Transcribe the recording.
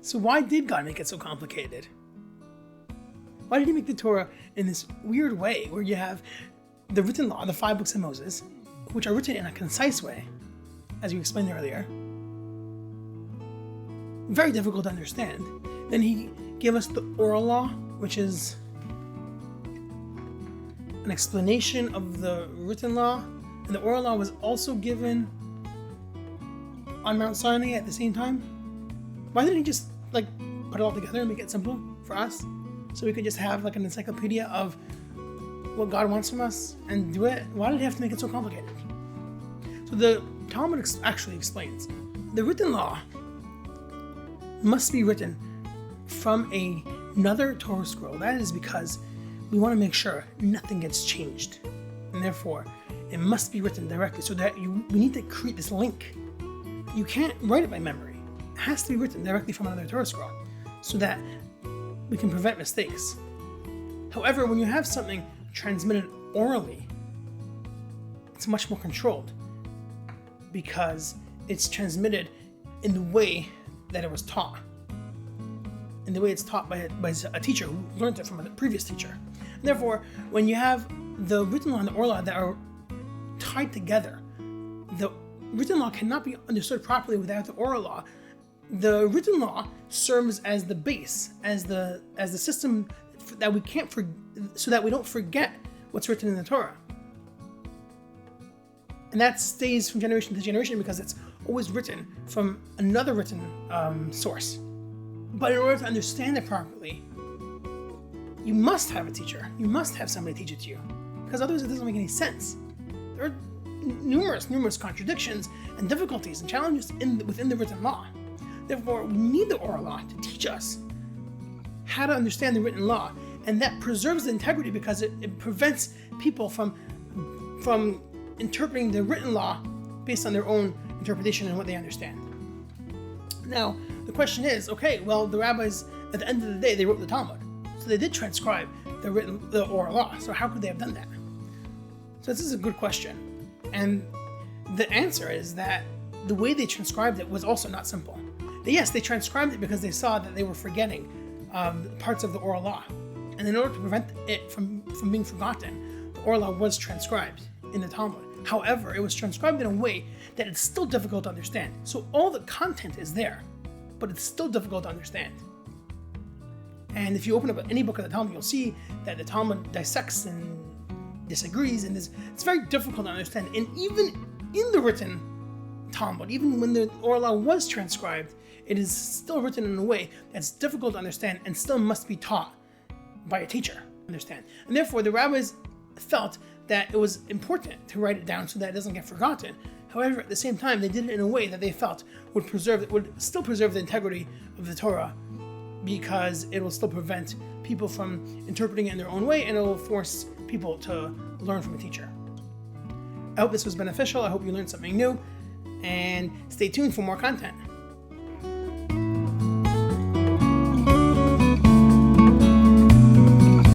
So why did God make it so complicated? Why did he make the Torah in this weird way where you have the written law, the 5 books of Moses, which are written in a concise way, as we explained earlier, very difficult to understand. Then he gave us the oral law, which is an explanation of the written law, and the oral law was also given on Mount Sinai at the same time. Why didn't he just put it all together and make it simple for us, so we could just have an encyclopedia of what God wants from us and do it? Why did he have to make it so complicated? So the Talmud actually explains the written law must be written from another Torah scroll. That is because we want to make sure nothing gets changed, and therefore it must be written directly, so that we need to create this link. You can't write it by memory. It has to be written directly from another Torah scroll so that we can prevent mistakes. However, when you have something transmitted orally, it's much more controlled because it's transmitted in the way that it was taught, in the way it's taught by a teacher who learned it from a previous teacher. And therefore, when you have the written law and the oral law that are tied together, the written law cannot be understood properly without the oral law. The written law serves as the base, as the system that we can't so that we don't forget what's written in the Torah. And that stays from generation to generation because it's always written from another written source. But in order to understand it properly, you must have a teacher. You must have somebody teach it to you, because otherwise it doesn't make any sense. There are numerous contradictions and difficulties and challenges within the written law. Therefore, we need the oral law to teach us how to understand the written law, and that preserves the integrity because it prevents people from interpreting the written law based on their own interpretation and what they understand. Now, the question is, okay, well, the rabbis, at the end of the day, they wrote the Talmud. So they did transcribe the oral law. So how could they have done that? So this is a good question. And the answer is that the way they transcribed it was also not simple. Yes, they transcribed it because they saw that they were forgetting parts of the oral law. And in order to prevent it from being forgotten, the oral law was transcribed in the Talmud. However, it was transcribed in a way that it's still difficult to understand. So all the content is there, but it's still difficult to understand. And if you open up any book of the Talmud, you'll see that the Talmud dissects and disagrees, and it's very difficult to understand. And even in the written Talmud, even when the oral law was transcribed, it is still written in a way that's difficult to understand and still must be taught by a teacher to understand. And therefore, the rabbis felt that it was important to write it down so that it doesn't get forgotten. However, at the same time, they did it in a way that they felt would still preserve the integrity of the Torah, because it will still prevent people from interpreting it in their own way, and it will force people to learn from a teacher. I hope this was beneficial. I hope you learned something new, and stay tuned for more content.